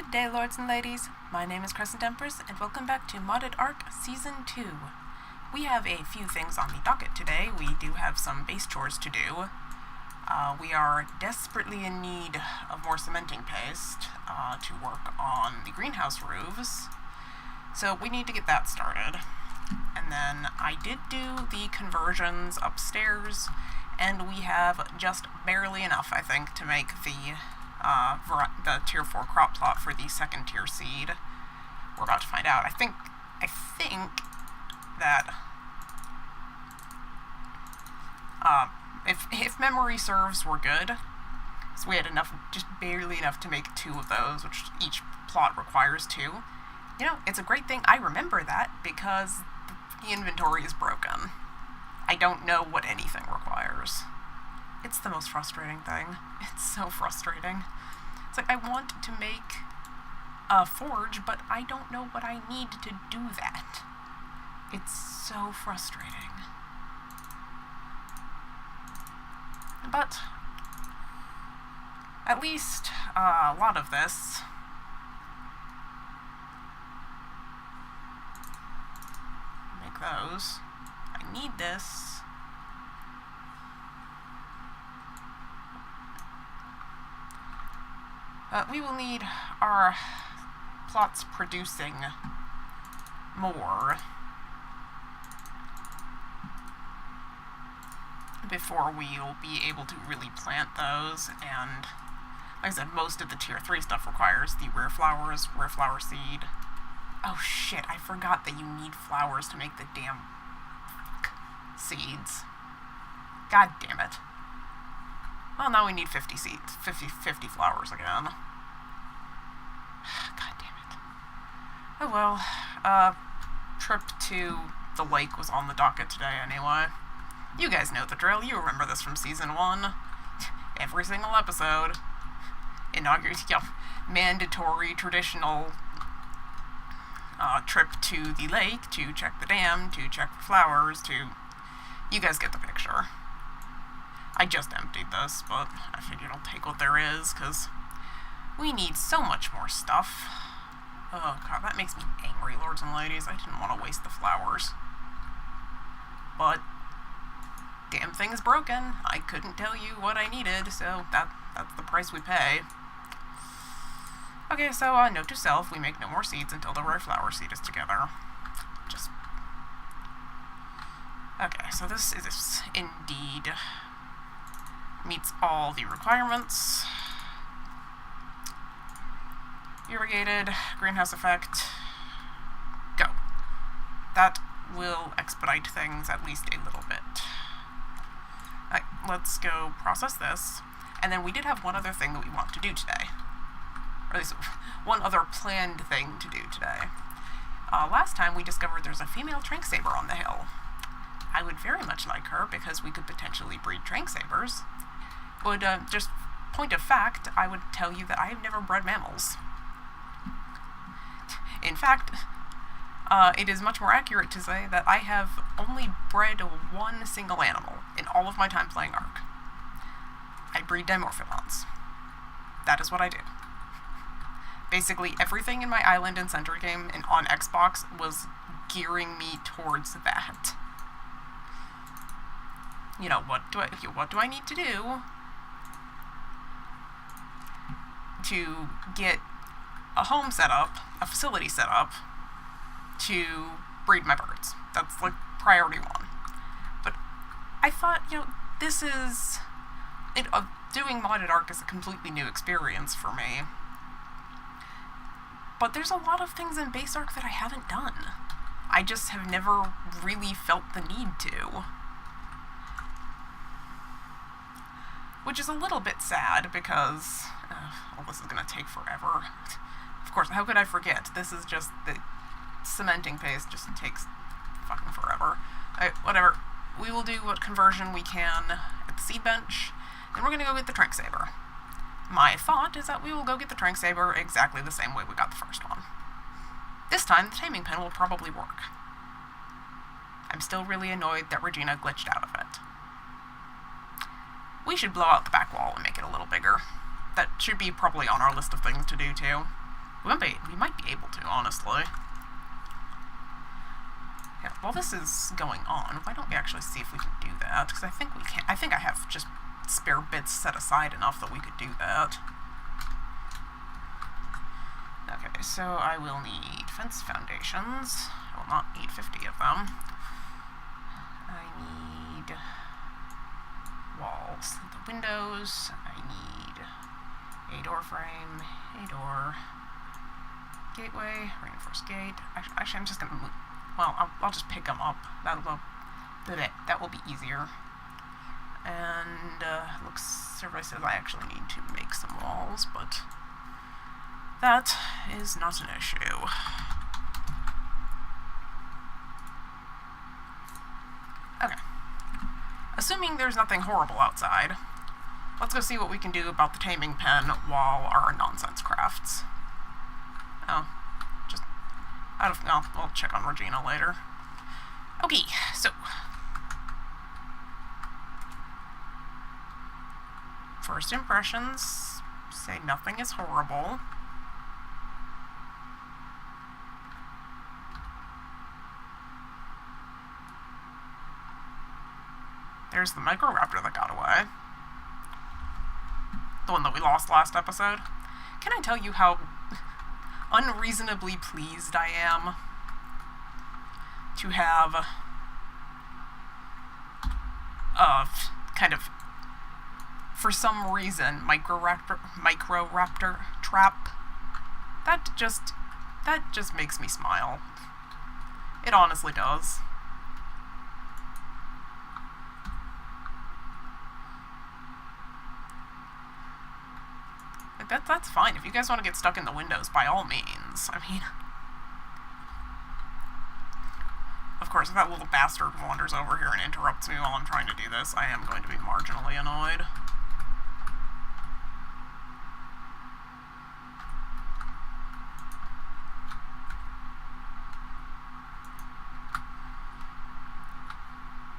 Good day, lords and ladies. My name is CrescentEmpress, and welcome back to Modded Ark Season 2. We have a few things on the docket today. We do have some base chores to do. We are desperately in need of more cementing paste to work on the greenhouse roofs. So we need to get that started. And then I did do the conversions upstairs, and we have just barely enough, I think, to make the tier 4 crop plot for the second tier seed. We're about to find out. I think that if memory serves, we're good. So we had enough, just barely enough to make 2 of those, which each plot requires 2. You know, it's a great thing I remember that because the inventory is broken. I don't know what anything requires. It's the most frustrating thing. It's so frustrating. It's like, I want to make a forge, but I don't know what I need to do that. It's so frustrating. But at least a lot of this make those. I need this. We will need our plots producing more before we'll be able to really plant those. And like I said, most of the tier 3 stuff requires the rare flower seed. Oh shit, I forgot that you need flowers to make the damn seeds. God damn it. Well, now we need 50 seeds, 50 flowers again. God damn it. Oh well, trip to the lake was on the docket today anyway. You guys know the drill, you remember this from Season 1. Every single episode. Mandatory, traditional trip to the lake to check the dam, to check for flowers, to... You guys get the picture. I just emptied this, but I figured I'll take what there is, because we need so much more stuff. Oh god, that makes me angry, lords and ladies. I didn't want to waste the flowers. But, damn thing's broken. I couldn't tell you what I needed, so that's the price we pay. Okay, so note to self, we make no more seeds until the rare flower seed is together. Just... Okay, so this is indeed... meets all the requirements. Irrigated, greenhouse effect, go. That will expedite things at least a little bit. Alright, let's go process this. And then we did have one other thing that we want to do today. Or at least one other planned thing to do today. Last time we discovered there's a female tranq saber on the hill. I would very much like her because we could potentially breed tranq sabers. Would, just point of fact, I would tell you that I have never bred mammals. In fact, it is much more accurate to say that I have only bred one single animal in all of my time playing Ark. I breed dimorphodons. That is what I do. Basically, everything in my Island and Center game and on Xbox was gearing me towards that. You know, what do I need to do to get a home set up, a facility set up, to breed my birds? That's, like, priority 1. But I thought, you know, this is... doing Modded Ark is a completely new experience for me. But there's a lot of things in base Ark that I haven't done. I just have never really felt the need to. Which is a little bit sad because, well, this is going to take forever. Of course, how could I forget? This is just, the cementing paste just takes fucking forever. Whatever. We will do what conversion we can at the seed bench, and we're going to go get the tranq saber. My thought is that we will go get the tranq saber exactly the same way we got the first one. This time, the taming pen will probably work. I'm still really annoyed that Regina glitched out of it. We should blow out the back wall and make it a little bigger. That should be probably on our list of things to do, too. We might be able to, honestly. Yeah, while this is going on, why don't we actually see if we can do that? Because I think we can. I think I have just spare bits set aside enough that we could do that. Okay, so I will need fence foundations. I will not need 50 of them. I need walls. The windows. I need a door frame, a door, gateway, reinforced gate. Actually, I'm just gonna move. Well, I'll just pick them up. That will be easier. And survey says I actually need to make some walls, but that is not an issue. Okay. Assuming there's nothing horrible outside, let's go see what we can do about the taming pen while our nonsense crafts. Oh, just we'll check on Regina later. Okay, so first impressions say nothing is horrible. There's the Microraptor that got away. The one that we lost last episode. Can I tell you how unreasonably pleased I am to have kind of, for some reason, Microraptor trap. That just makes me smile. It honestly does. That's fine. If you guys want to get stuck in the windows, by all means. I mean, of course, if that little bastard wanders over here and interrupts me while I'm trying to do this, I am going to be marginally annoyed.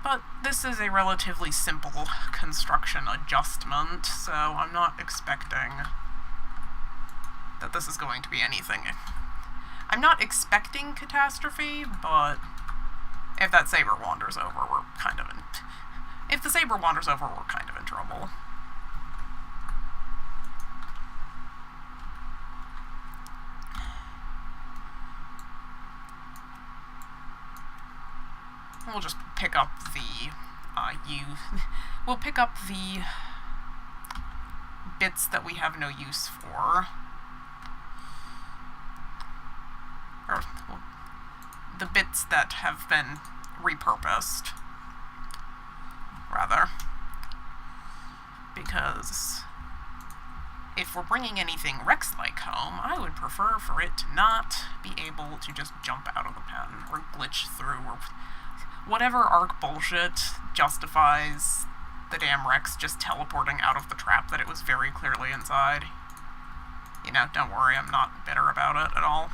But this is a relatively simple construction adjustment, so I'm not expecting that this is going to be anything. I'm not expecting catastrophe, but if that saber wanders over, we're kind of in... If the saber wanders over, we're kind of in trouble. We'll just pick up the, we'll pick up the bits that we have no use for. Or, well, the bits that have been repurposed, rather. Because if we're bringing anything Rex-like home, I would prefer for it to not be able to just jump out of the pen, or glitch through, or whatever arc bullshit justifies the damn Rex just teleporting out of the trap that it was very clearly inside. You know, don't worry, I'm not bitter about it at all.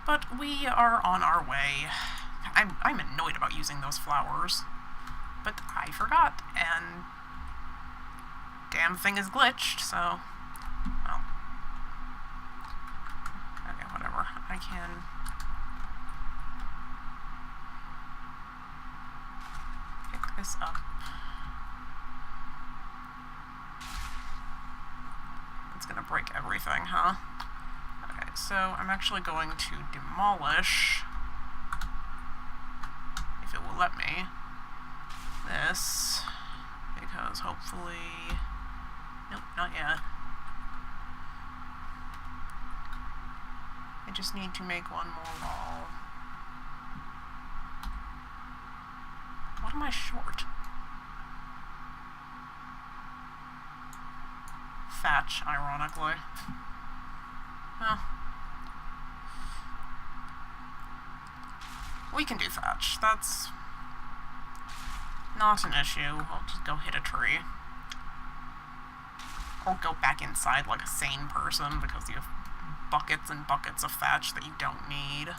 But we are on our way. I'm annoyed about using those flowers, but I forgot, and damn thing is glitched, so, well, okay, whatever. I can pick this up. It's gonna break everything, huh? Okay, so I'm actually going to demolish, if it will let me, this, because hopefully... Nope, not yet. I just need to make one more wall. What am I short? Thatch, ironically. Well, we can do thatch. That's not an issue. I'll just go hit a tree. Or go back inside like a sane person because you have buckets and buckets of thatch that you don't need.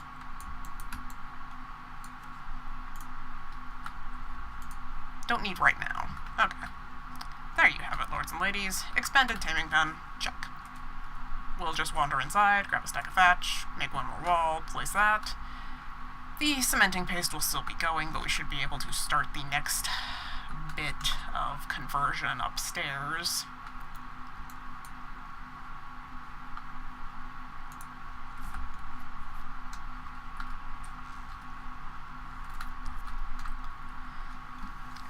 Don't need right now. Okay. There you have it, lords and ladies. Expanded taming pen. Check. We'll just wander inside, grab a stack of thatch, make one more wall, place that. The cementing paste will still be going, but we should be able to start the next bit of conversion upstairs.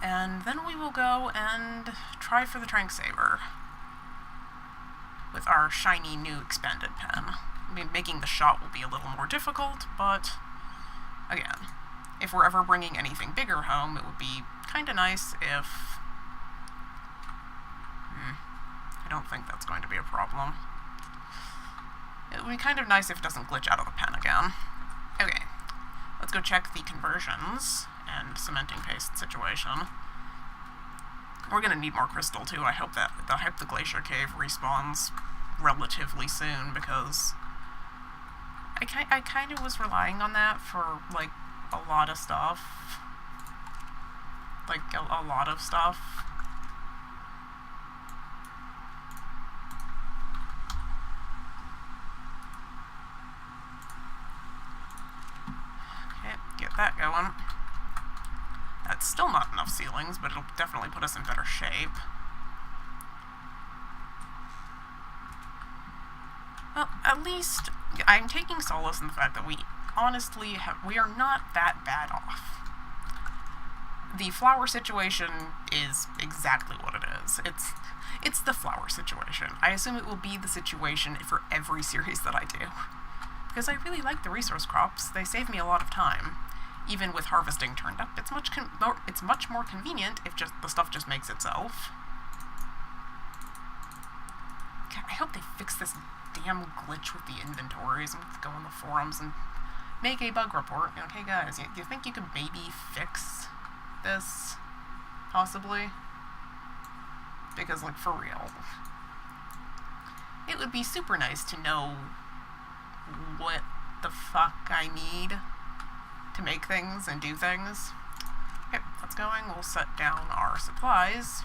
And then we will go and try for the tranq saber with our shiny new expanded pen. I mean, making the shot will be a little more difficult, but again, if we're ever bringing anything bigger home, it would be kind of nice if... I don't think that's going to be a problem. It would be kind of nice if it doesn't glitch out of the pen again. Okay, let's go check the conversions and cementing paste situation. We're going to need more crystal too. I hope the glacier cave respawns relatively soon, because I kind of was relying on that for like a lot of stuff. Like a lot of stuff. Okay, get that going. That's still not enough ceilings, but it'll definitely put us in better shape. Well, at least I'm taking solace in the fact that we are not that bad off. The flower situation is exactly what it is. It's the flower situation. I assume it will be the situation for every series that I do, because I really like the resource crops. They save me a lot of time. Even with harvesting turned up, it's much more convenient if the stuff just makes itself. God, I hope they fix this damn glitch with the inventories. I'm gonna go on the forums and make a bug report. Okay, guys, you think you could maybe fix this? Possibly? Because, like, for real. It would be super nice to know what the fuck I need to make things and do things. Okay, that's going. We'll set down our supplies.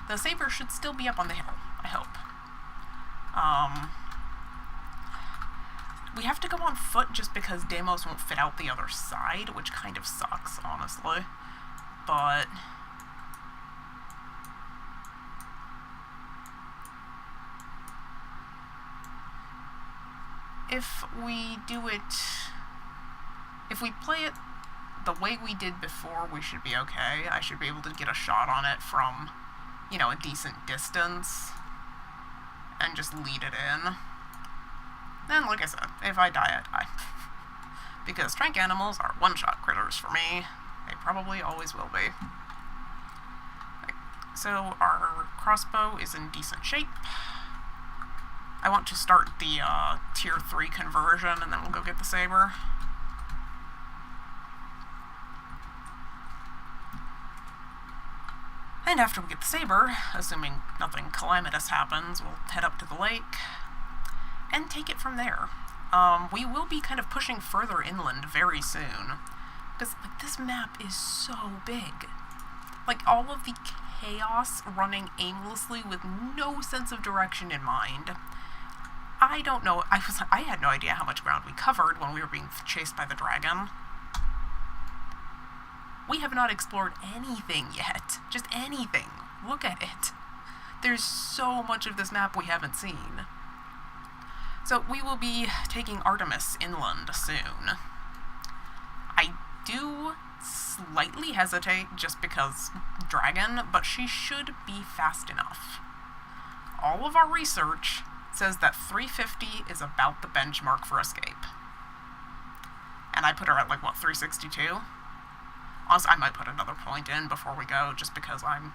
The saber should still be up on the hill, I hope. We have to go on foot just because Deimos won't fit out the other side, which kind of sucks, honestly. But if we play it the way we did before, we should be okay. I should be able to get a shot on it from, a decent distance and just lead it in. And like I said, if I die, I die. Because tranq animals are one-shot critters for me. They probably always will be. Okay, so our crossbow is in decent shape. I want to start the tier 3 conversion, and then we'll go get the saber. And after we get the saber, assuming nothing calamitous happens, we'll head up to the lake and take it from there. We will be kind of pushing further inland very soon, because this map is so big. Like, all of the chaos running aimlessly with no sense of direction in mind. I don't know, I had no idea how much ground we covered when we were being chased by the dragon. We have not explored anything yet. Just anything. Look at it. There's so much of this map we haven't seen. So we will be taking Artemis inland soon. I do slightly hesitate just because dragon, but she should be fast enough. All of our research says that 350 is about the benchmark for escape. And I put her at, 362? Honestly, I might put another point in before we go, just because I'm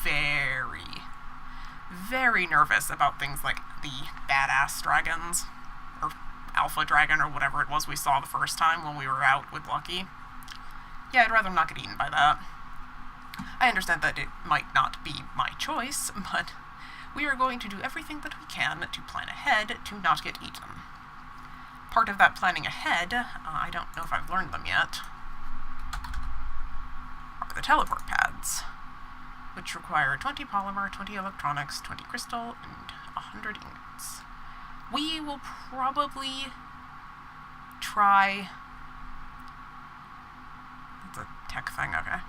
very, very nervous about things like the badass dragons, or alpha dragon, or whatever it was we saw the first time when we were out with Lucky. Yeah, I'd rather not get eaten by that. I understand that it might not be my choice, but we are going to do everything that we can to plan ahead to not get eaten. Part of that planning ahead, I don't know if I've learned them yet, are the teleport pads. which require 20 polymer, 20 electronics, 20 crystal, and 100 ingots. We will probably try... That's a tech thing, okay.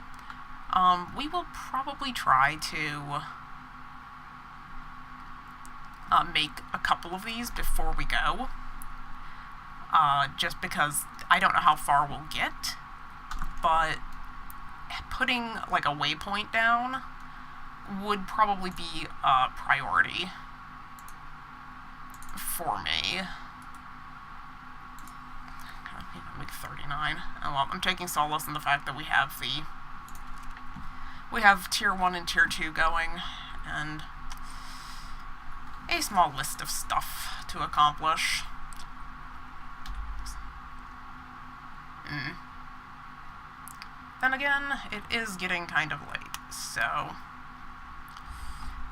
We will probably try to make a couple of these before we go. Just because I don't know how far we'll get, but putting like a waypoint down would probably be a priority for me. God, make 39. Oh well, I'm taking solace in the fact that we have tier 1 and tier 2 going, and a small list of stuff to accomplish. Then again, it is getting kind of late, so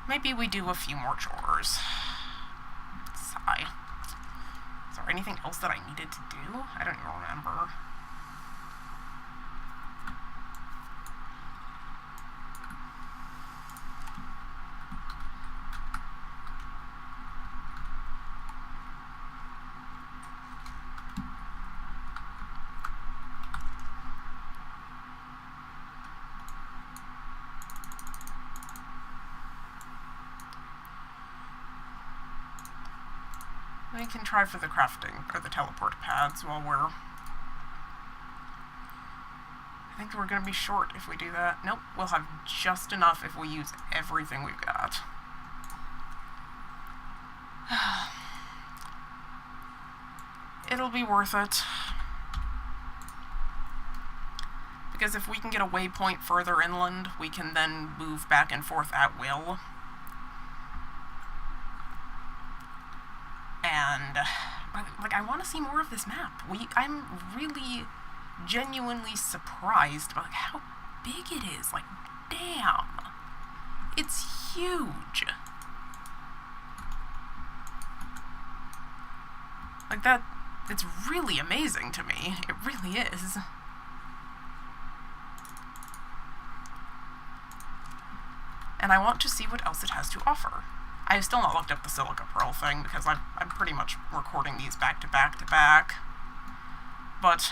maybe we do a few more chores. Sigh. Is there anything else that I needed to do? I don't even remember. We can try for the crafting, or the teleport pads, while we're... I think we're going to be short if we do that. Nope, we'll have just enough if we use everything we've got. It'll be worth it. Because if we can get a waypoint further inland, we can then move back and forth at will. And, like, I want to see more of this map. I'm really genuinely surprised by how big it is. Like, damn. It's huge. Like, it's really amazing to me. It really is. And I want to see what else it has to offer. I've still not looked up the silica pearl thing, because I'm pretty much recording these back to back to back. But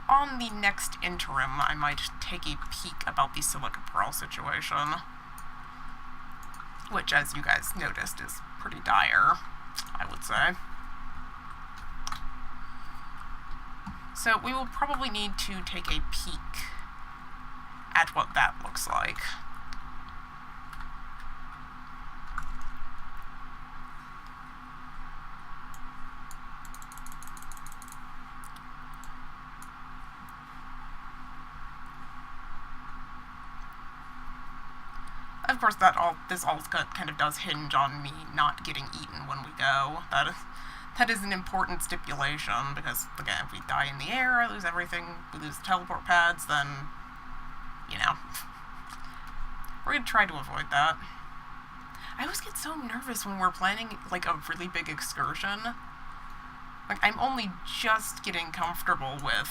on the next interim, I might take a peek about the silica pearl situation. Which, as you guys noticed, is pretty dire, I would say. So we will probably need to take a peek at what that looks like. Of course, this all kind of does hinge on me not getting eaten when we go. That is an important stipulation, because, again, if we die in the air, I lose everything, we lose the teleport pads, then, you know, we're going to try to avoid that. I always get so nervous when we're planning, like, a really big excursion. Like, I'm only just getting comfortable with...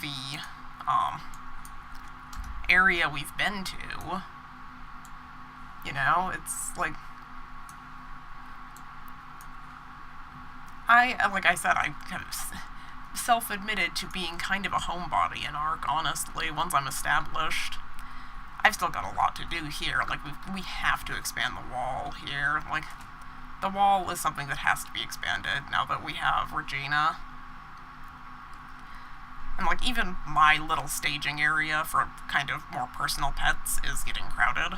the, area we've been to. You know, it's like... like I said, I kind of self-admitted to being kind of a homebody in Ark, honestly, once I'm established. I've still got a lot to do here. Like, we have to expand the wall here. Like, the wall is something that has to be expanded now that we have Regina. And, like, even my little staging area for kind of more personal pets is getting crowded.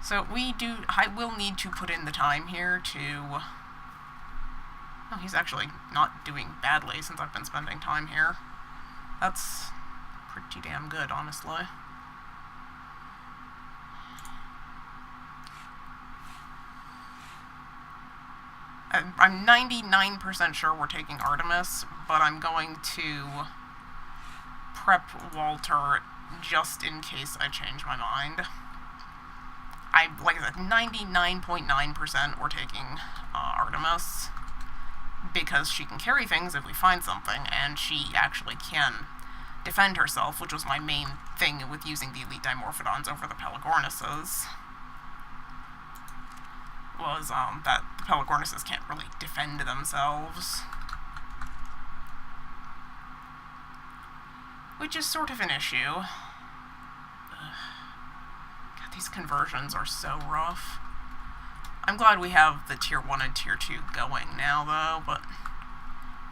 So I will need to put in the time here to... Oh, he's actually not doing badly since I've been spending time here. That's pretty damn good, honestly. I'm 99% sure we're taking Artemis, but I'm going to prep Walter just in case I change my mind. Like I said, 99.9% we're taking Artemis, because she can carry things if we find something, and she actually can defend herself, which was my main thing with using the Elite Dimorphodons over the Pelagornises, was that the Pelagornises can't really defend themselves. Which is sort of an issue. God, these conversions are so rough. I'm glad we have the Tier 1 and Tier 2 going now, though, but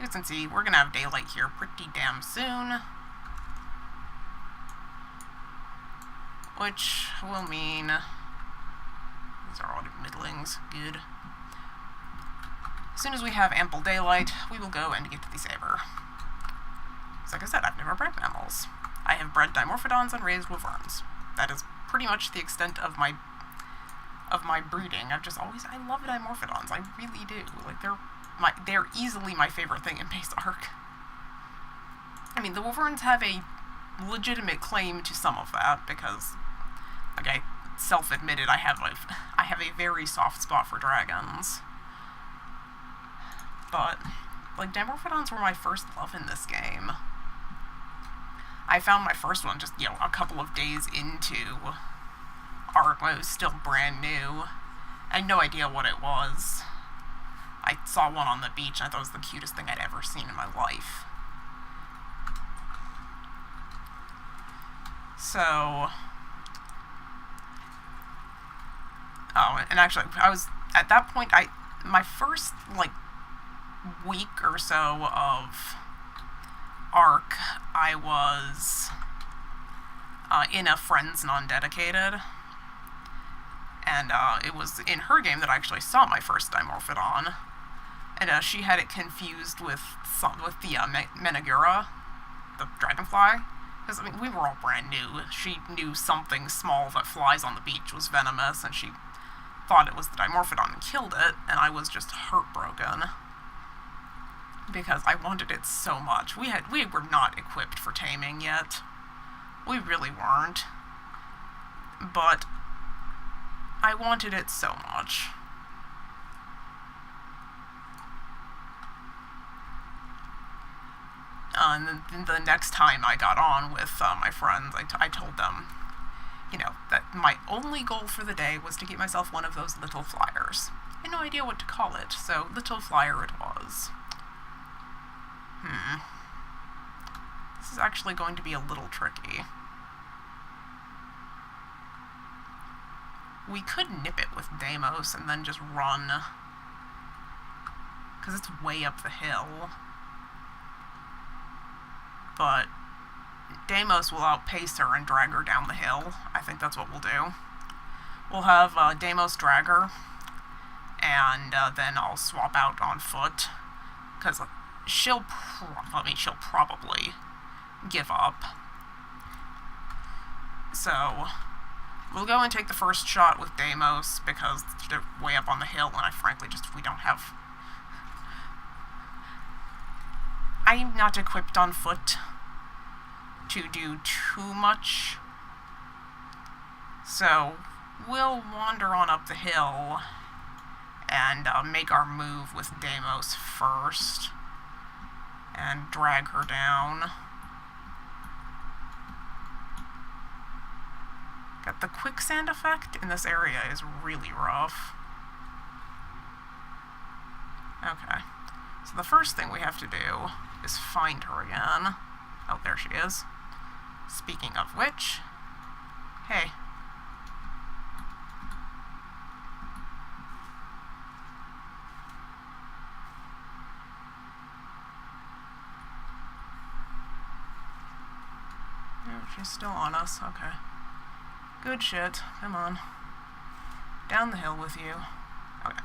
you can see we're going to have daylight here pretty damn soon. Which will mean... these are all middlings. Good. As soon as we have ample daylight, we will go and get to the saber. So like I said, I've never bred mammals. I have bred Dimorphodons and raised wyverns. That is pretty much the extent of my breeding. I love Dimorphodons. I really do. Like, they're easily my favorite thing in base arc. I mean, the wyverns have a legitimate claim to some of that, because, like I self-admitted, I have a very soft spot for dragons. But, like, Dimorphodons were my first love in this game. I found my first one just, a couple of days into arc when it was still brand new. I had no idea what it was. I saw one on the beach and I thought it was the cutest thing I'd ever seen in my life. So... oh, and actually, I was, at that point, my first, week or so of arc, I was in a friend's non-dedicated, and it was in her game that I actually saw my first Dimorphodon, and she had it confused with the Menagura, the dragonfly, because, I mean, we were all brand new. She knew something small that flies on the beach was venomous, and she thought it was the Dimorphodon and killed it, and I was just heartbroken. Because I wanted it so much. We were not equipped for taming yet. We really weren't. But I wanted it so much. And then the next time I got on with my friends, I told them, that my only goal for the day was to get myself one of those little flyers. I had no idea what to call it, so little flyer it was. This is actually going to be a little tricky. We could nip it with Deimos and then just run, because it's way up the hill. But Deimos will outpace her and drag her down the hill. I think that's what we'll do. We'll have Deimos drag her, and then I'll swap out on foot, because she'll probably give up. So we'll go and take the first shot with Deimos, because they're way up on the hill, and I'm not equipped on foot to do too much. So we'll wander on up the hill and make our move with Deimos first and drag her down. Got the quicksand effect in this area is really rough. Okay, so the first thing we have to do is find her again. Oh, there she is. Speaking of which, hey. No, she's still on us. Okay. Good shit. Come on. Down the hill with you. Okay.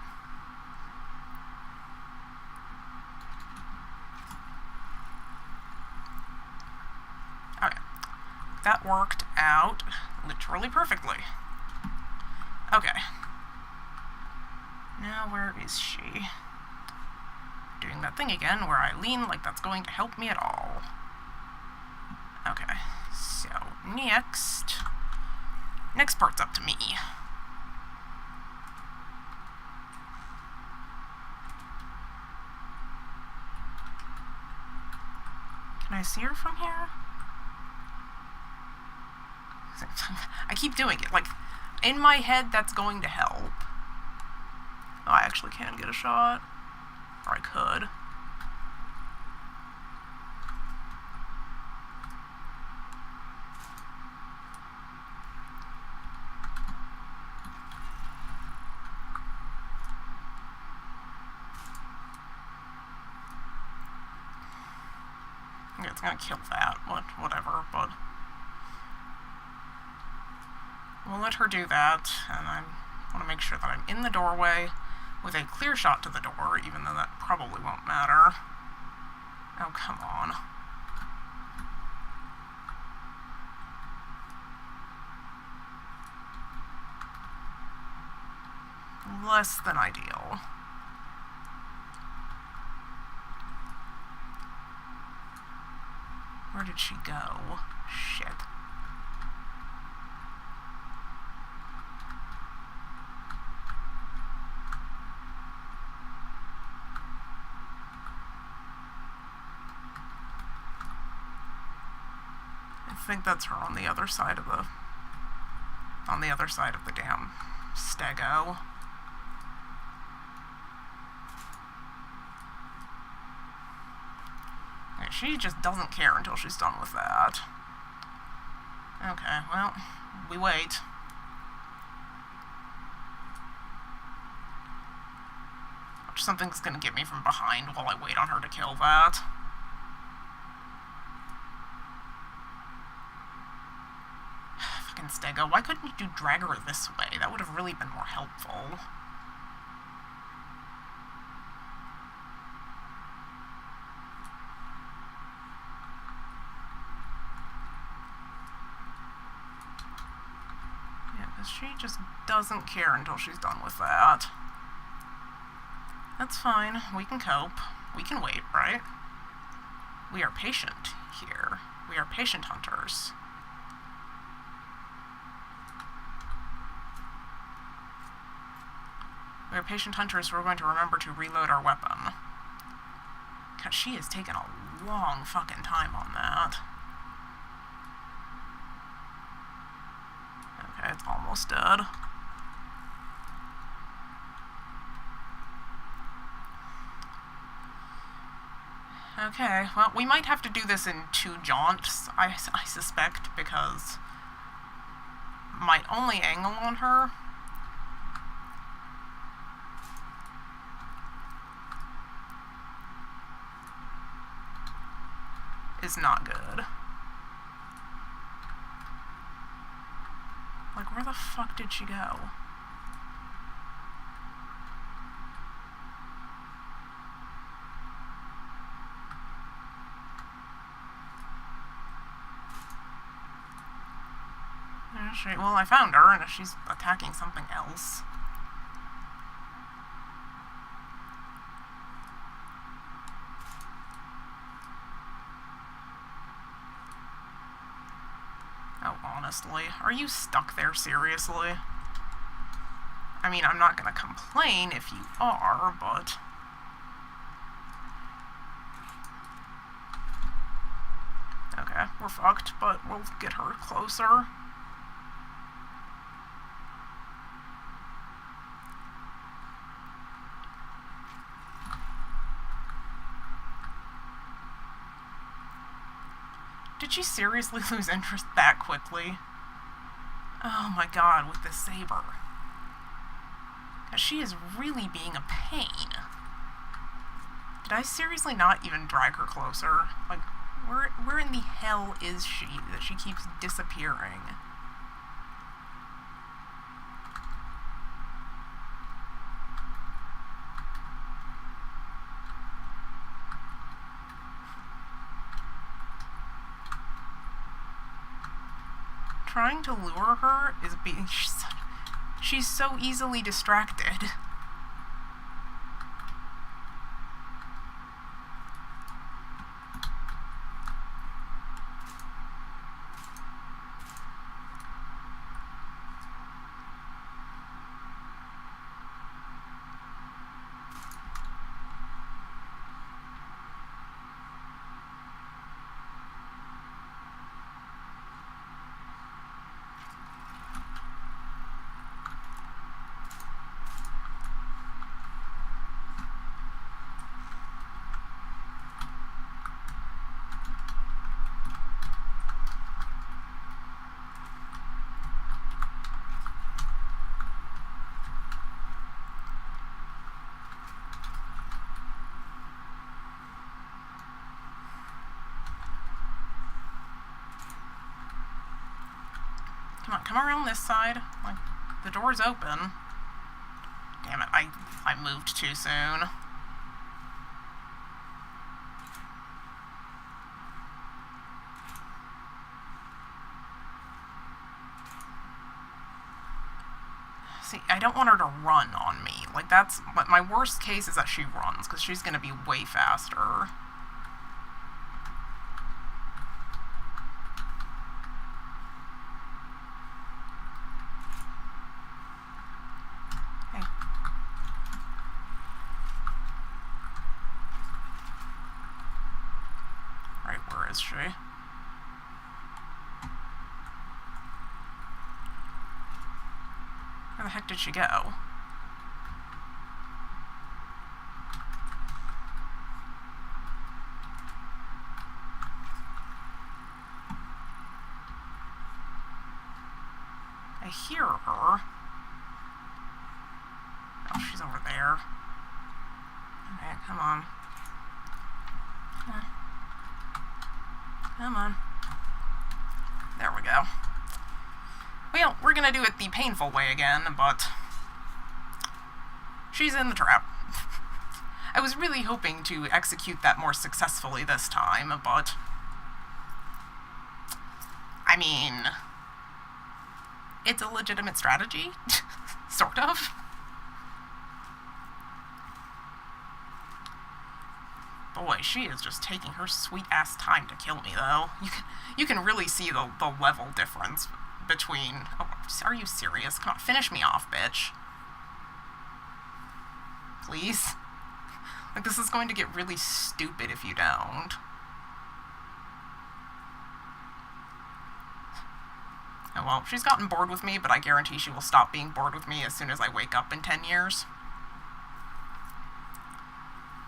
Okay. That worked out literally perfectly. Okay. Now where is she? Doing that thing again where I lean like that's going to help me at all. Okay. So, next part's up to me. Can I see her from here? I keep doing it. Like, in my head, that's going to help. Oh, I actually can get a shot. Or I could. It's gonna kill that, whatever, but we'll let her do that, and I want to make sure that I'm in the doorway with a clear shot to the door, even though that probably won't matter. Oh, come on. Less than ideal. Where did she go? Shit. I think that's her on the other side of the damn stego. She just doesn't care until she's done with that. Okay, well, we wait. Something's gonna get me from behind while I wait on her to kill that. Fucking stego, why couldn't you drag her this way? That would have really been more helpful. She just doesn't care until she's done with that. That's fine. We can cope. We can wait, right? We are patient here. We are patient hunters. We are patient hunters, so we're going to remember to reload our weapon. Because she has taken a long fucking time on that. Okay, it's almost dead. Okay, well, we might have to do this in 2 jaunts, I suspect, because my only angle on her is not good. Like, where the fuck did she go? Well, I found her, and she's attacking something else. Oh, honestly, are you stuck there, seriously? I mean, I'm not gonna complain if you are, but... Okay, we're fucked, but we'll get her closer. Did she seriously lose interest that quickly? Oh my god, with this saber. She is really being a pain. Did I seriously not even drag her closer? Like, where in the hell is she that she keeps disappearing? Trying to lure her is being... She's so easily distracted. Come on, come around this side. Like, the door's open. Damn it, I moved too soon. See, I don't want her to run on me. Like, that's... But my worst case is that she runs, because she's going to be way faster. Hey. Right, where is she? Where the heck did she go? I hear her. Oh, she's over there. Okay, come on. Come on. There we go. Well, we're gonna do it the painful way again, but she's in the trap. I was really hoping to execute that more successfully this time, but I mean, it's a legitimate strategy, sort of. Boy, she is just taking her sweet-ass time to kill me, though. You can really see the level difference between... Oh, are you serious? Come on, finish me off, bitch. Please? Like, this is going to get really stupid if you don't. Oh, well, she's gotten bored with me, but I guarantee she will stop being bored with me as soon as I wake up in 10 years.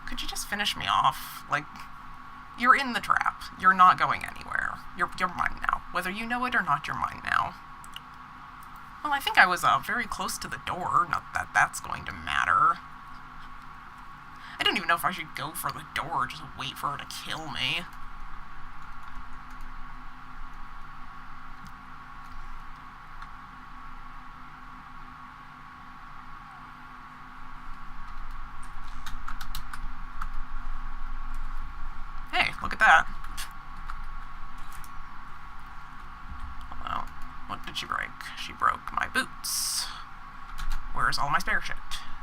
Could you just finish me off? Like, you're in the trap. You're not going anywhere. You're mine now. Whether you know it or not, you're mine now. Well, I think I was very close to the door. Not that that's going to matter. I don't even know if I should go for the door or just wait for her to kill me. Hey, look at that. Well, what did she break? She broke my boots. Where's all my spare shit?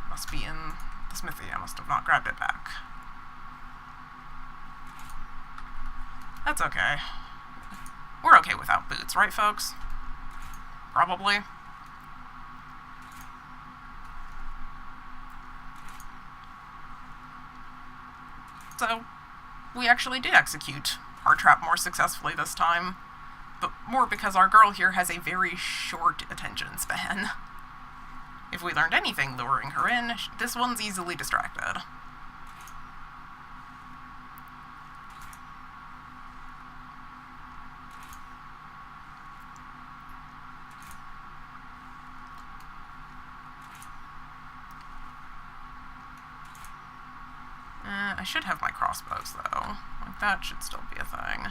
Must be in the smithy. I must have not grabbed it back. That's okay. We're okay without boots, right, folks? Probably. So, we actually did execute our trap more successfully this time, but more because our girl here has a very short attention span. If we learned anything luring her in, this one's easily distracted. I should have my crossbows, though. Like, that should still be a thing.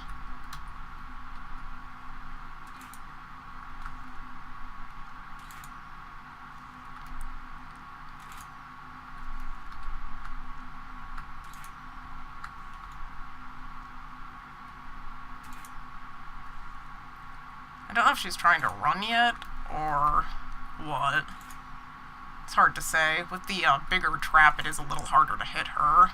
I don't know if she's trying to run yet, or what. It's hard to say. With the bigger trap, it is a little harder to hit her.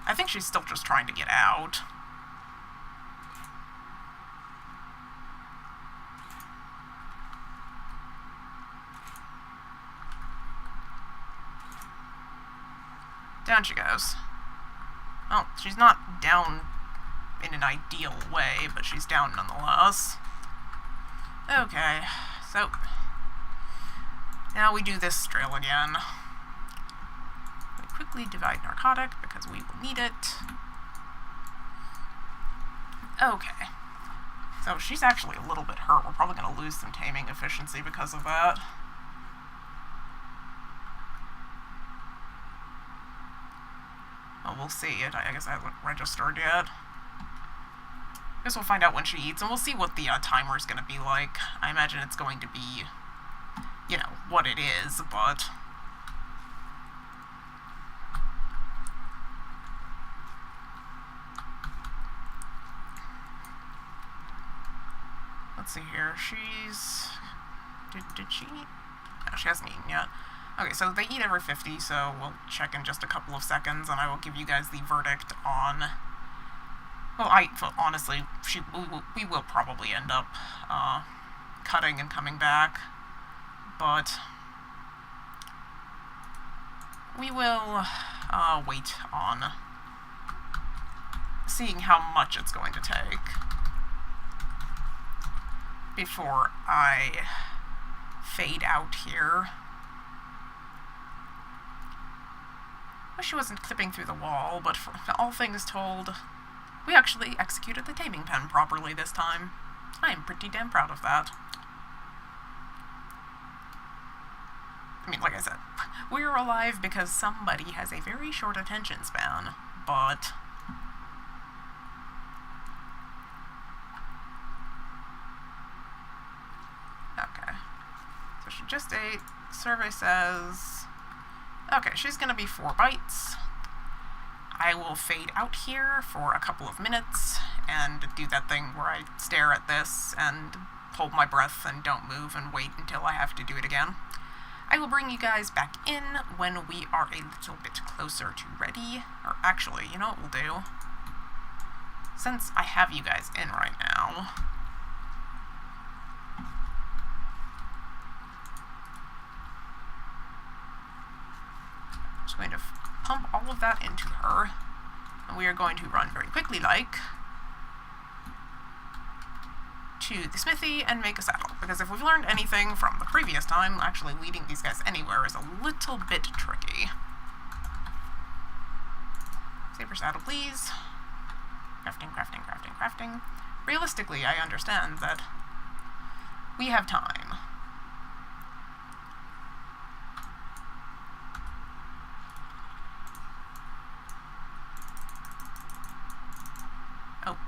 I think she's still just trying to get out. Down she goes. Well, she's not down in an ideal way, but she's down nonetheless. Okay, so now we do this drill again. We quickly divide narcotic because we will need it. Okay. So she's actually a little bit hurt. We're probably going to lose some taming efficiency because of that. we'll see. I guess I haven't registered yet. I guess we'll find out when she eats, and we'll see what the timer is going to be like. I imagine it's going to be, you know, what it is, but... Let's see here. She's... Did she eat? No, she hasn't eaten yet. Okay, so they eat every 50, so we'll check in just a couple of seconds, and I will give you guys the verdict on... Well, honestly, we will probably end up cutting and coming back, but we will wait on seeing how much it's going to take before I fade out here. Wish she wasn't clipping through the wall, but for all things told, we actually executed the taming pen properly this time. I am pretty damn proud of that. I mean, like I said, we're alive because somebody has a very short attention span, but... Okay. So she just ate. Survey says... Okay, she's gonna be 4 bites. I will fade out here for a couple of minutes and do that thing where I stare at this and hold my breath and don't move and wait until I have to do it again. I will bring you guys back in when we are a little bit closer to ready. Or actually, you know what we'll do? Since I have you guys in right now, I'm just going to pump all of that into her, and we are going to run very quickly, like, to the smithy and make a saddle, because if we've learned anything from the previous time, actually leading these guys anywhere is a little bit tricky. Saber saddle, please. Crafting, crafting, crafting, crafting. Realistically, I understand that we have time. Oh,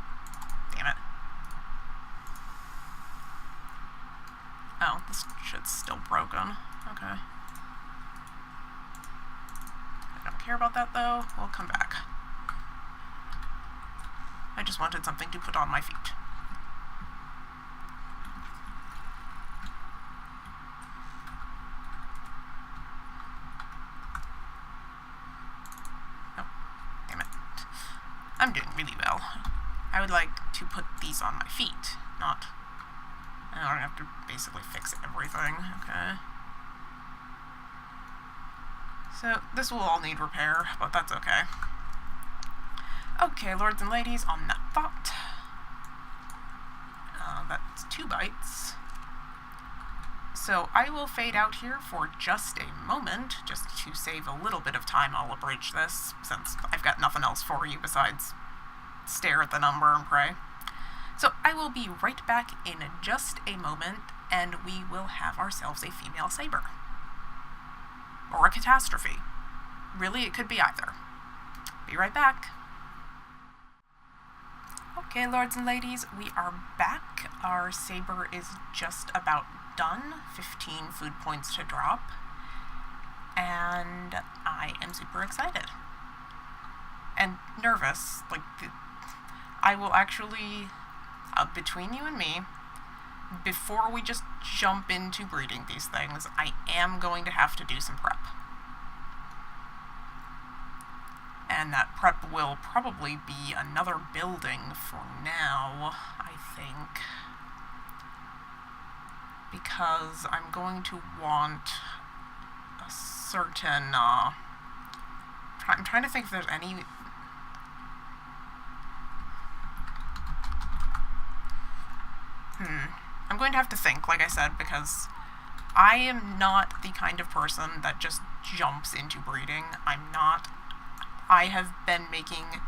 damn it. Oh, this shit's still broken. Okay. I don't care about that, though. We'll come back. I just wanted something to put on my feet. Oh, damn it. I'm doing really well. I would like to put these on my feet, not... I don't have to basically fix everything, okay. So, this will all need repair, but that's okay. Okay, lords and ladies, on that thought, that's 2 bites. So I will fade out here for just a moment, just to save a little bit of time. I'll abridge this, since I've got nothing else for you besides stare at the number and pray. So I will be right back in just a moment, and we will have ourselves a female saber. Or a catastrophe. Really, it could be either. Be right back. Okay, lords and ladies, we are back. Our saber is just about done. 15 food points to drop. And I am super excited. And nervous. Like, I will actually, between you and me, before we just jump into breeding these things, I am going to have to do some prep. And that prep will probably be another building for now, I think. Because I'm going to want a certain, I'm trying to think if there's any... I'm going to have to think, like I said, because I am not the kind of person that just jumps into breeding. I'm not. I have been making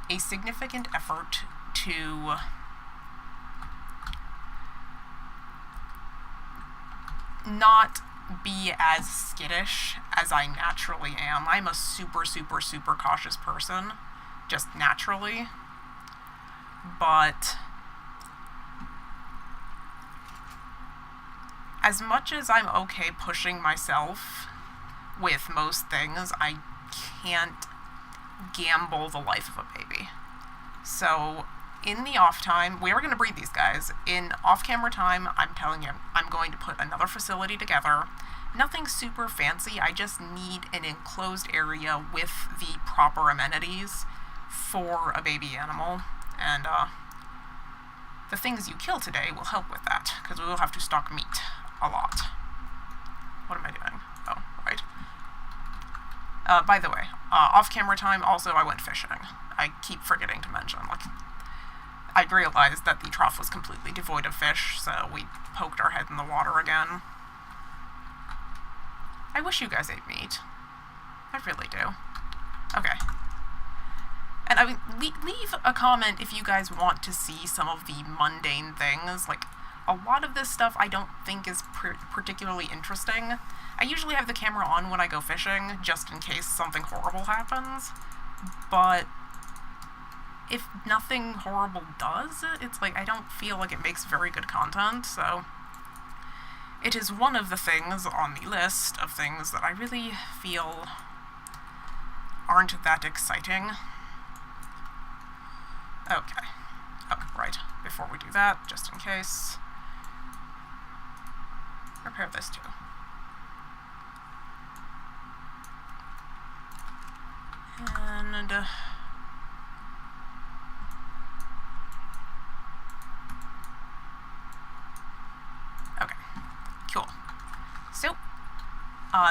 a significant effort to not be as skittish as I naturally am. I'm a super, super, super cautious person, just naturally. But as much as I'm okay pushing myself with most things, I can't gamble the life of a baby. So in the off time, we are going to breed these guys. In off-camera time, I'm telling you, I'm going to put another facility together. Nothing super fancy, I just need an enclosed area with the proper amenities for a baby animal. And the things you kill today will help with that, because we will have to stock meat a lot. What am I doing? Oh, right. By the way, off-camera time, also I went fishing. I keep forgetting to mention, like, I realized that the trough was completely devoid of fish, so we poked our head in the water again. I wish you guys ate meat. I really do. Okay. And I mean, leave a comment if you guys want to see some of the mundane things. Like, a lot of this stuff I don't think is particularly interesting. I usually have the camera on when I go fishing, just in case something horrible happens. But if nothing horrible does, it's like I don't feel like it makes very good content, so it is one of the things on the list of things that I really feel aren't that exciting. Okay. Oh, right. Before we do that, just in case, repair this too. And okay, cool. So,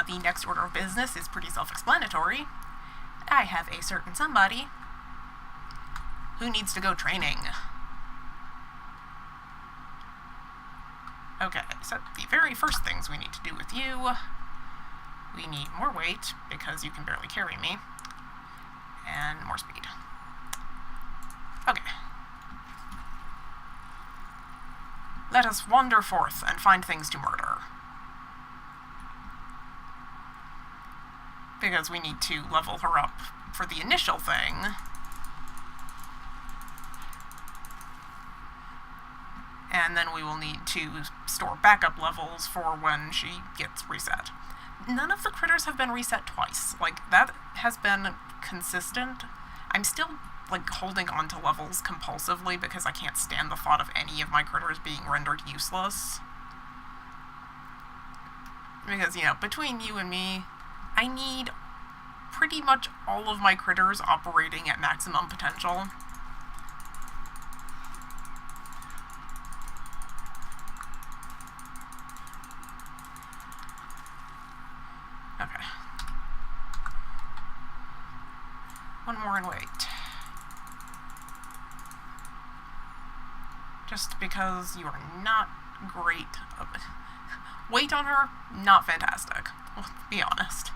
the next order of business is pretty self-explanatory. I have a certain somebody who needs to go training. Okay, so the very first things we need to do with you, we need more weight, because you can barely carry me, and more speed. Okay. Let us wander forth and find things to murder. Because we need to level her up for the initial thing. And then we will need to store backup levels for when she gets reset. None of the critters have been reset twice. Like, that has been consistent. I'm still, like, holding on to levels compulsively because I can't stand the thought of any of my critters being rendered useless. Because, you know, between you and me, I need pretty much all of my critters operating at maximum potential. Okay. One more in weight. Just because you are not great. Weight on her, not fantastic. Let's be honest.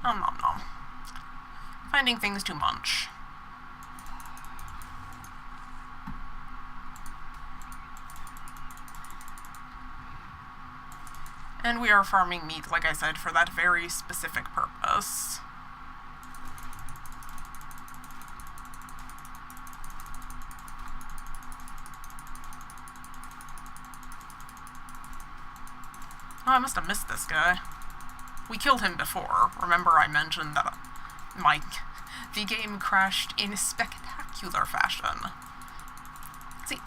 Nom nom nom. Finding things to munch. And we are farming meat, like I said, for that very specific purpose. Oh, I must have missed this guy. We killed him before. Remember I mentioned that the game crashed in spectacular fashion. See,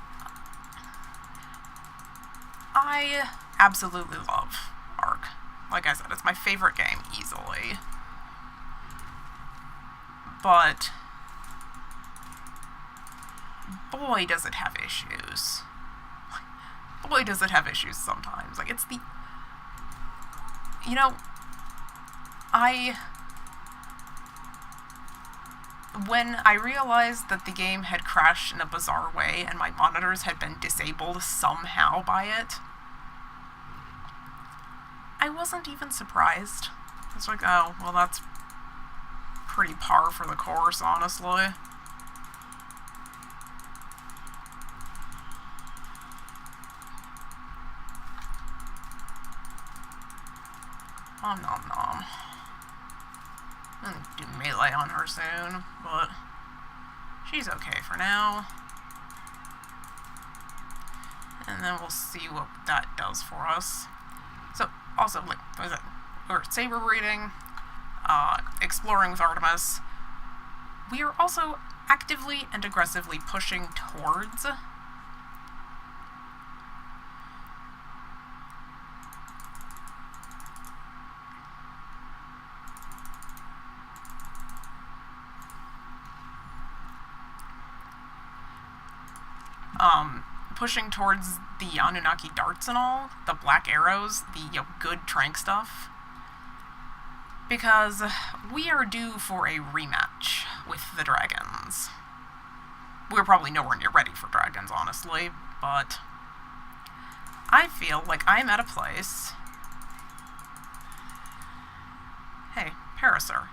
I absolutely love Ark. Like I said, it's my favorite game, easily. But boy, does it have issues. Boy, does it have issues sometimes. Like, it's the... You know, when I realized that the game had crashed in a bizarre way and my monitors had been disabled somehow by it, I wasn't even surprised. It's like, oh, well, that's pretty par for the course, honestly. Nom nom nom. I'm gonna do melee on her soon, but she's okay for now. And then we'll see what that does for us. So, also, like, what is it? We're saber breeding, exploring with Artemis. We are also actively and aggressively pushing towards pushing towards the Anunnaki darts and all, the black arrows, the good tranq stuff, because we are due for a rematch with the dragons. We're probably nowhere near ready for dragons, honestly, but I feel like I'm at a place... Hey, Parasaur,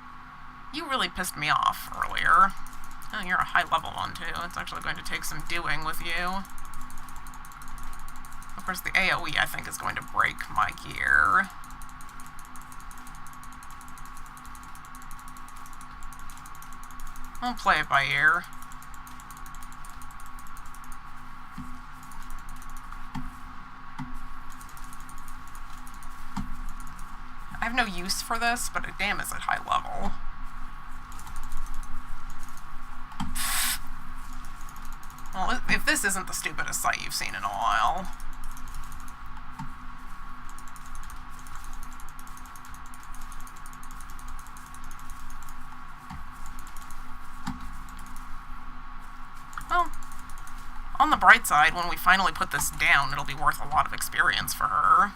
you really pissed me off earlier. Oh, you're a high-level one, too. It's actually going to take some doing with you. Of course, the AoE, I think, is going to break my gear. I'll play it by ear. I have no use for this, but damn, it's at high level. Well, if this isn't the stupidest sight you've seen in a while... Well, on the bright side, when we finally put this down, it'll be worth a lot of experience for her.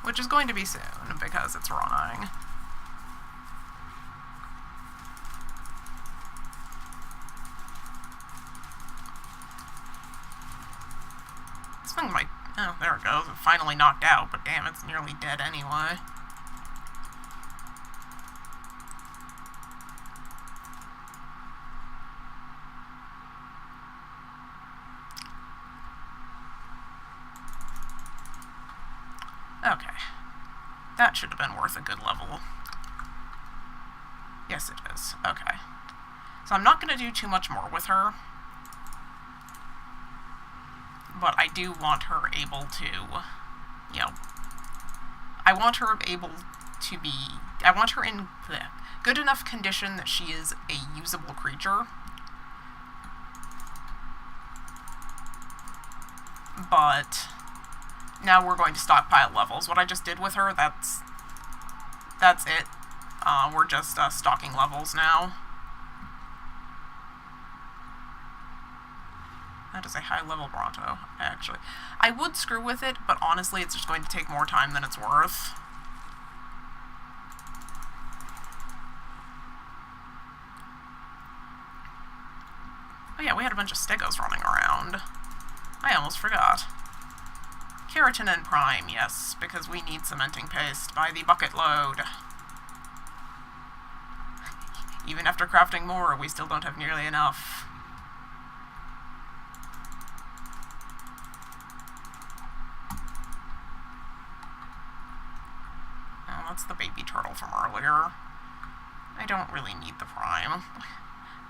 Which is going to be soon, because it's running. This thing might... Oh, there it goes. It finally knocked out, but damn, it's nearly dead anyway. Okay. That should have been worth a good level. Yes, it is. Okay. So I'm not going to do too much more with her. But I do want her able to, you know... I want her able to be... I want her in the good enough condition that she is a usable creature. But... now we're going to stockpile levels. What I just did with her, that's it. We're just stocking levels now. That is a high-level Bronto, actually. I would screw with it, but honestly, it's just going to take more time than it's worth. Oh yeah, we had a bunch of stegos running around. I almost forgot. Keratin and Prime, yes, because we need cementing paste by the bucket load. Even after crafting more, we still don't have nearly enough. Oh, that's the baby turtle from earlier. I don't really need the Prime.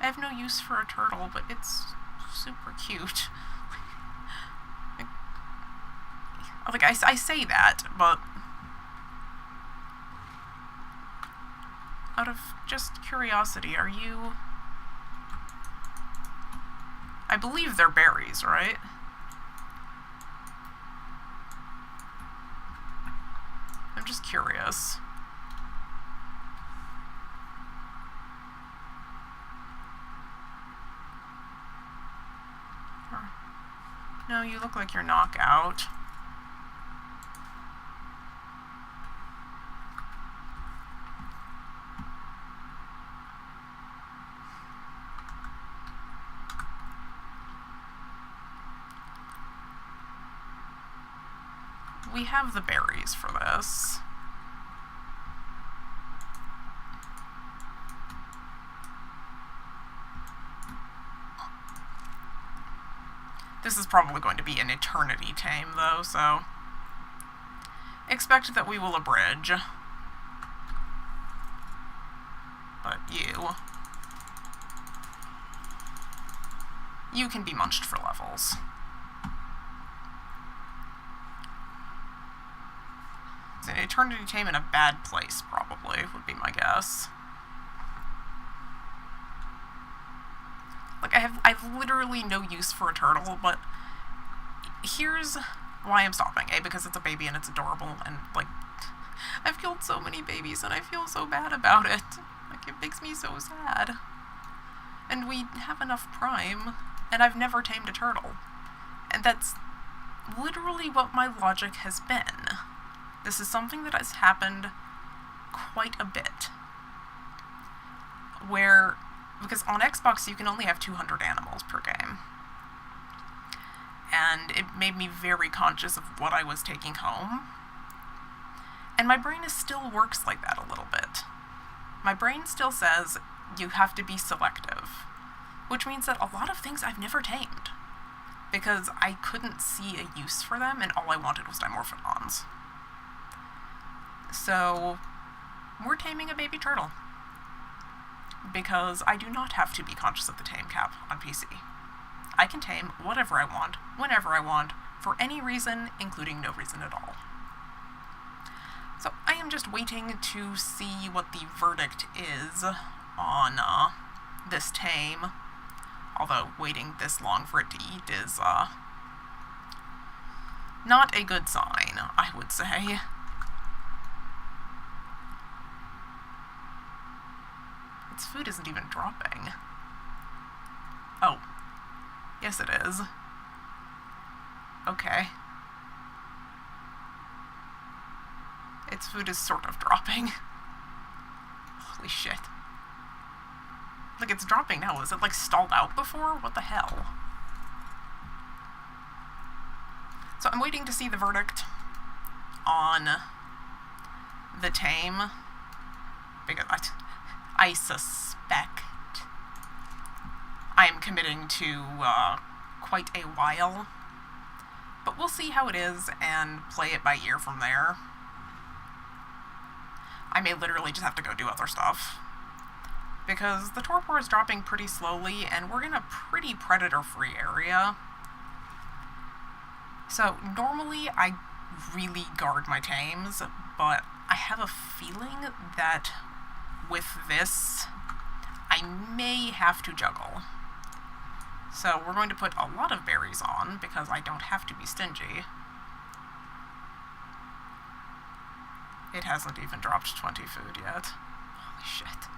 I have no use for a turtle, but it's super cute. Like, I say that, but out of just curiosity, are you... I believe they're berries, right? I'm just curious. No, you look like you're knockout. We have the berries for this. This is probably going to be an eternity tame, though, so expect that we will abridge. But you can be munched for levels. It's an eternity tame in a bad place, probably, would be my guess. Like, I've literally no use for a turtle, but here's why I'm stopping. A, because it's a baby and it's adorable, and, like, I've killed so many babies and I feel so bad about it. Like, it makes me so sad. And we have enough prime, and I've never tamed a turtle. And that's literally what my logic has been. This is something that has happened quite a bit. Because on Xbox you can only have 200 animals per game. And it made me very conscious of what I was taking home. And my brain still works like that a little bit. My brain still says, you have to be selective. Which means that a lot of things I've never tamed. Because I couldn't see a use for them, and all I wanted was dimorphodons. So, we're taming a baby turtle. Because I do not have to be conscious of the tame cap on PC. I can tame whatever I want, whenever I want, for any reason, including no reason at all. So I am just waiting to see what the verdict is on this tame. Although waiting this long for it to eat is not a good sign, I would say. Its food isn't even dropping. Oh. Yes, it is. Okay. Its food is sort of dropping. Holy shit. Like, it's dropping now. Is it, like, stalled out before? What the hell? So I'm waiting to see the verdict on the tame. Because I suspect I am committing to quite a while. But we'll see how it is and play it by ear from there. I may literally just have to go do other stuff. Because the torpor is dropping pretty slowly, and we're in a pretty predator-free area. So, normally I really guard my tames, but I have a feeling that with this, I may have to juggle. So we're going to put a lot of berries on, because I don't have to be stingy. It hasn't even dropped 20 food yet. Holy shit.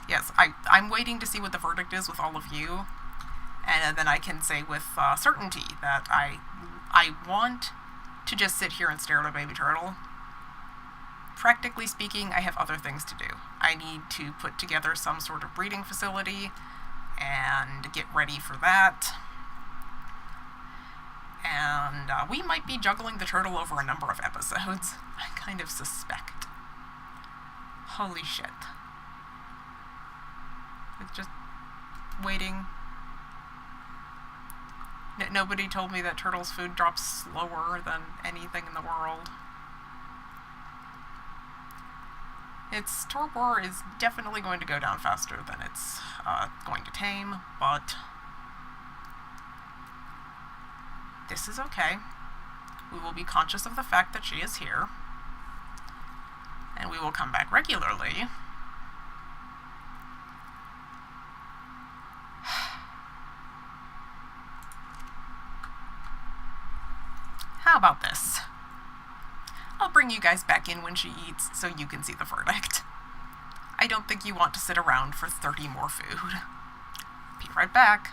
Yes, I'm waiting to see what the verdict is with all of you, and then I can say with certainty that I want to just sit here and stare at a baby turtle. Practically speaking, I have other things to do. I need to put together some sort of breeding facility and get ready for that. And we might be juggling the turtle over a number of episodes. I kind of suspect. Holy shit. It's just waiting. Nobody told me that turtles' food drops slower than anything in the world. Its torpor is definitely going to go down faster than it's going to tame, but this is okay. We will be conscious of the fact that she is here, and we will come back regularly. How about this? I'll bring you guys back in when she eats so you can see the verdict. I don't think you want to sit around for 30 more food. Be right back.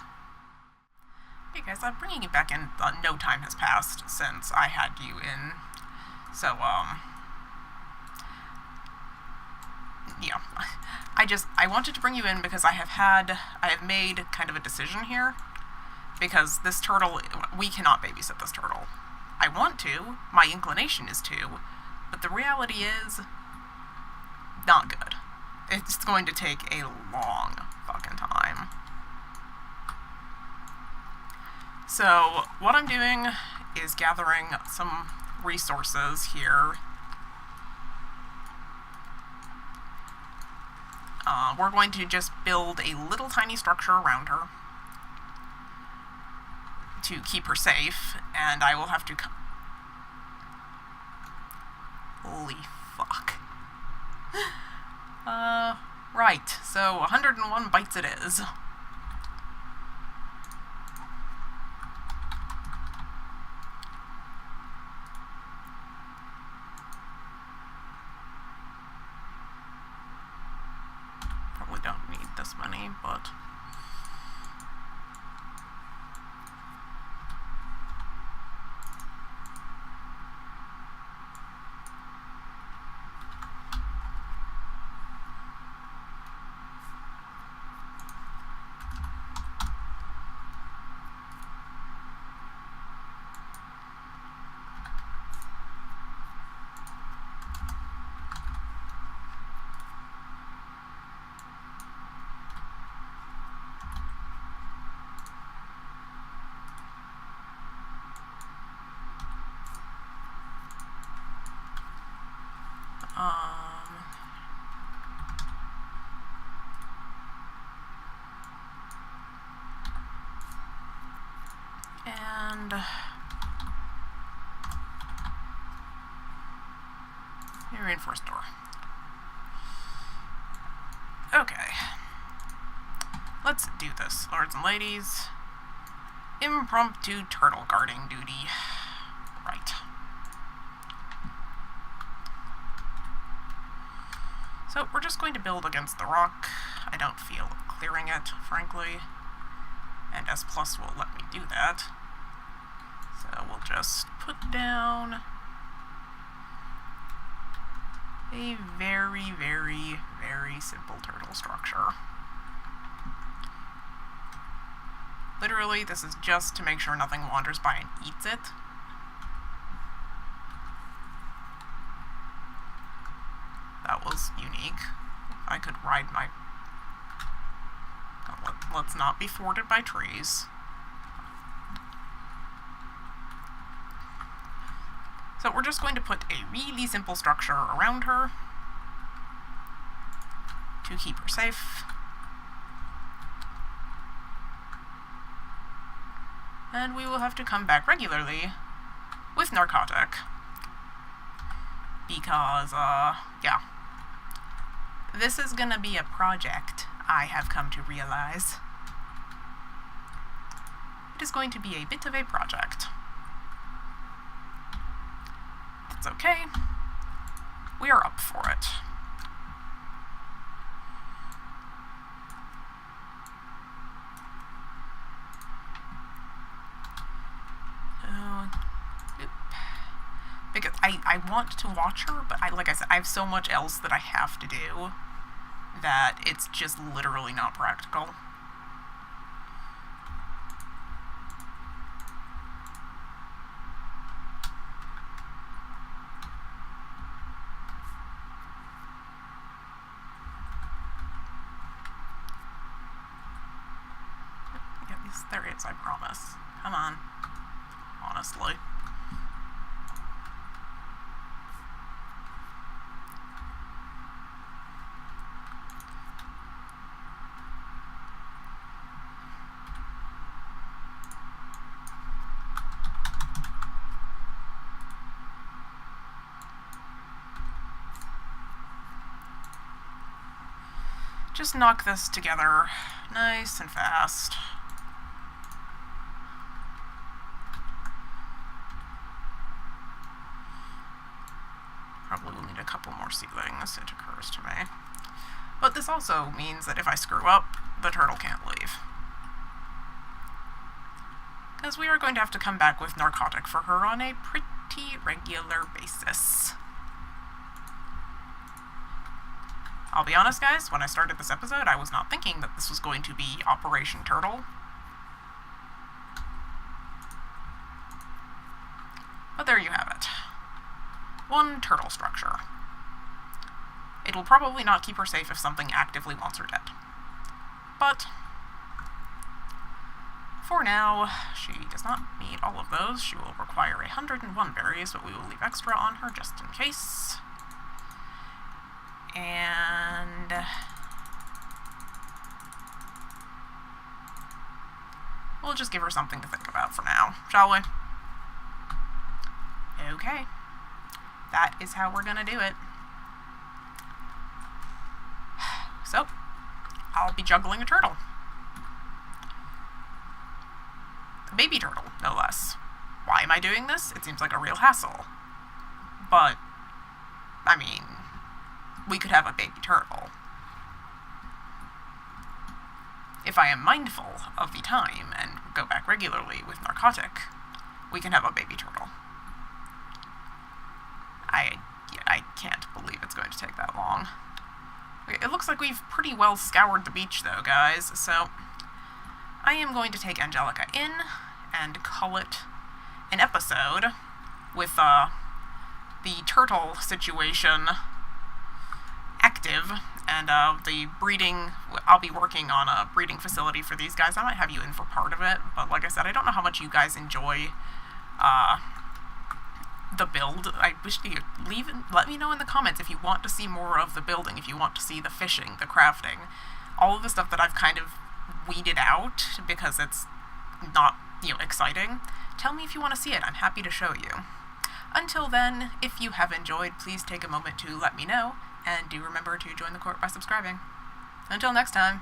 Hey guys, I'm bringing you back in. No time has passed since I had you in. So, yeah. I wanted to bring you in because I have made kind of a decision here. Because this turtle, we cannot babysit this turtle. I want to, my inclination is to, but the reality is, not good. It's going to take a long fucking time. So, what I'm doing is gathering some resources here. We're going to just build a little tiny structure around her to keep her safe, and I will have to holy fuck. Right, so 101 bites it is. Probably don't need this many, but... And a reinforced door. Okay. Let's do this, lords and ladies. Impromptu turtle guarding duty. Right. So we're just going to build against the rock. I don't feel clearing it, frankly. And S+ will let me do that. So we'll just put down a very, very, very simple turtle structure. Literally, this is just to make sure nothing wanders by and eats it. That was unique. I could ride my... Let's not be thwarted by trees. So we're just going to put a really simple structure around her to keep her safe. And we will have to come back regularly with narcotic. Because, yeah. This is gonna be a project, I have come to realize. It is going to be a bit of a project. That's okay. We are up for it. Because I want to watch her, but like I said, I have so much else that I have to do that it's just literally not practical. Yes, there is, I promise. Come on. Honestly. Just knock this together nice and fast. Probably will need a couple more ceilings, it occurs to me. But this also means that if I screw up, the turtle can't leave. Because we are going to have to come back with narcotic for her on a pretty regular basis. I'll be honest, guys, when I started this episode, I was not thinking that this was going to be Operation Turtle. But there you have it. One turtle structure. It will probably not keep her safe if something actively wants her dead. But for now, she does not need all of those. She will require 101 berries, but we will leave extra on her just in case. And we'll just give her something to think about for now, shall we? Okay. That is how we're gonna do it. So, I'll be juggling a turtle. A baby turtle, no less. Why am I doing this? It seems like a real hassle. But, I mean, we could have a baby turtle. If I am mindful of the time and go back regularly with narcotic, we can have a baby turtle. I can't believe it's going to take that long. It looks like we've pretty well scoured the beach though, guys, so I am going to take Angelica in and call it an episode with the turtle situation active, and the breeding. I'll be working on a breeding facility for these guys. I might have you in for part of it, but like I said, I don't know how much you guys enjoy the build. I wish you let me know in the comments if you want to see more of the building, if you want to see the fishing, the crafting, all of the stuff that I've kind of weeded out because it's not, exciting. Tell me if you want to see it. I'm happy to show you. Until then, if you have enjoyed, please take a moment to let me know, and do remember to join the court by subscribing. Until next time.